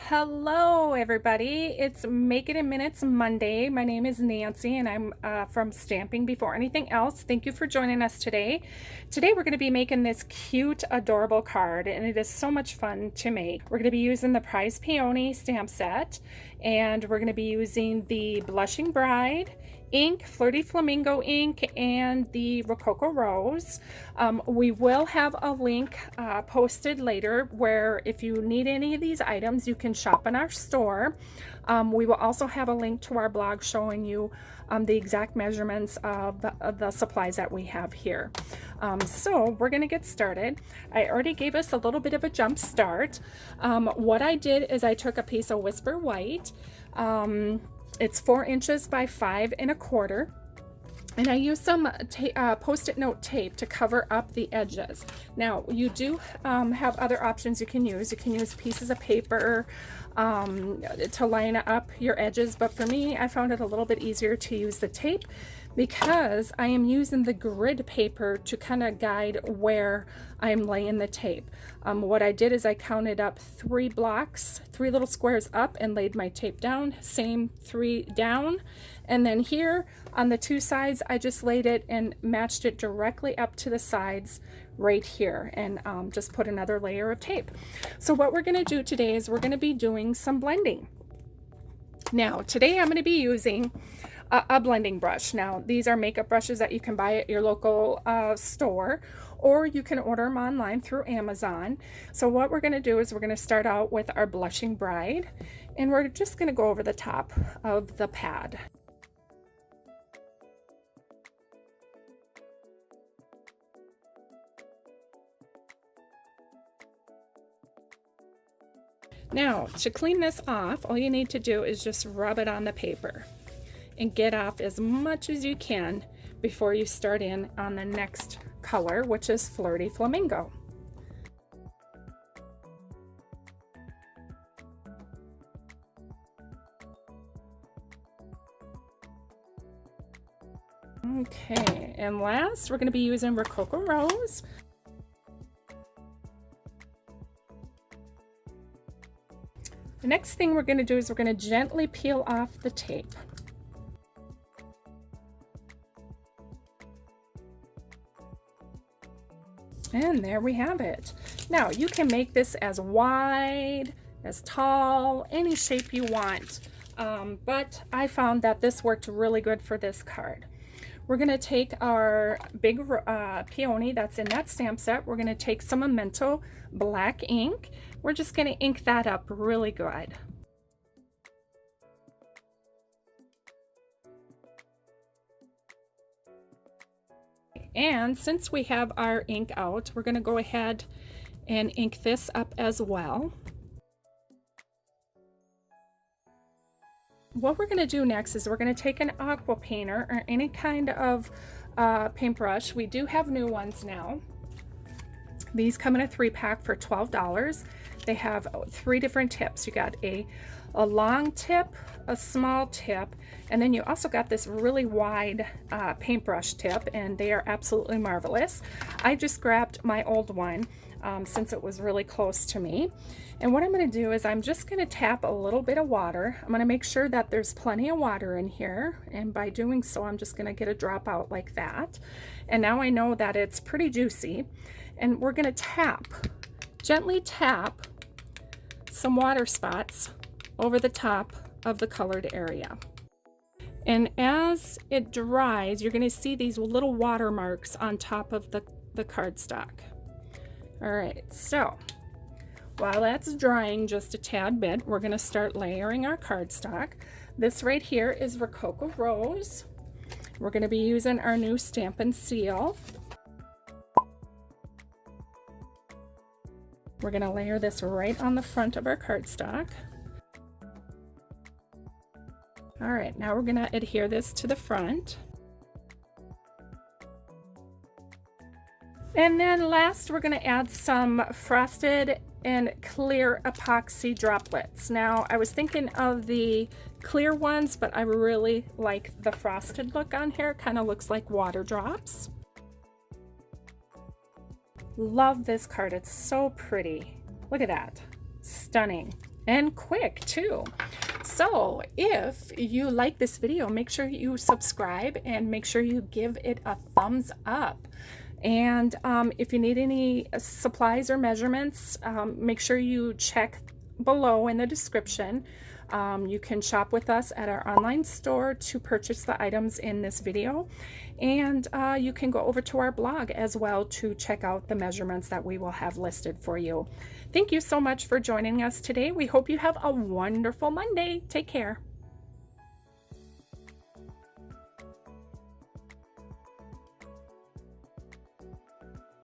Hello, everybody. It's Make It in Minutes Monday. My name is Nancy, and I'm from Stamping Before Anything Else. Thank you for joining us today. Today, we're going to be making this cute, adorable card, and it is so much fun to make. We're going to be using the Prize Peony stamp set, and we're going to be using the Blushing Bride ink, Flirty Flamingo ink, and the Rococo Rose. We will have a link posted later where if you need any of these items, you can shop in our store. We will also have a link to our blog showing you the exact measurements of the supplies that we have here. So we're going to get started. I already gave us a little bit of a jump start. What I did is I took a piece of Whisper White. It's 4 inches by 5 1/4. And I used some post-it note tape to cover up the edges. Now, you do have other options you can use. You can use pieces of paper to line up your edges, but for me, I found it a little bit easier to use the tape because I am using the grid paper to kind of guide where I'm laying the tape. What I did is I counted up 3 blocks, 3 little squares up, and laid my tape down, same 3 down. And then here on the 2 sides, I just laid it and matched it directly up to the sides right here, and just put another layer of tape. So what we're going to do today is we're going to be doing some blending. Now, today I'm going to be using a blending brush. Now, these are makeup brushes that you can buy at your local store, or you can order them online through Amazon. So what we're going to do is we're going to start out with our Blushing Bride, and we're just going to go over the top of the pad. Now, to clean this off, all you need to do is just rub it on the paper and get off as much as you can before you start in on the next color, which is Flirty Flamingo. Okay, and last, we're going to be using Rococo Rose. The next thing we're going to do is we're going to gently peel off the tape. And there we have it. Now, you can make this as wide, as tall, any shape you want. But I found that this worked really good for this card. We're going to take our big peony that's in that stamp set. We're going to take some Memento black ink. We're just going to ink that up really good. And since we have our ink out, we're going to go ahead and ink this up as well. What we're going to do next is we're going to take an aqua painter or any kind of paintbrush. We do have new ones now. These come in a 3-pack for $12. They have 3 different tips. You got a long tip, a small tip, and then you also got this really wide paintbrush tip, and they are absolutely marvelous. I just grabbed my old one since it was really close to me. And what I'm going to do is I'm just going to tap a little bit of water. I'm going to make sure that there's plenty of water in here, and by doing so I'm just going to get a drop out like that. And now I know that it's pretty juicy, and we're going to tap, gently tap some water spots over the top of the colored area. And as it dries, you're going to see these little watermarks on top of the cardstock. All right, so while that's drying just a tad bit, we're going to start layering our cardstock. This right here is Rococo Rose. We're going to be using our new Stamp and Seal. We're going to layer this right on the front of our cardstock. All right, now we're going to adhere this to the front. And then last, we're going to add some frosted and clear epoxy droplets. Now, I was thinking of the clear ones, but I really like the frosted look on here. Kind of looks like water drops. Love this card. It's so pretty. Look at that. Stunning. and quick too. So if you like this video, make sure you subscribe and make sure you give it a thumbs up. And if you need any supplies or measurements, make sure you check below in the description. You can shop with us at our online store to purchase the items in this video, and you can go over to our blog as well to check out the measurements that we will have listed for you. Thank you so much for joining us today. We hope you have a wonderful Monday. Take care.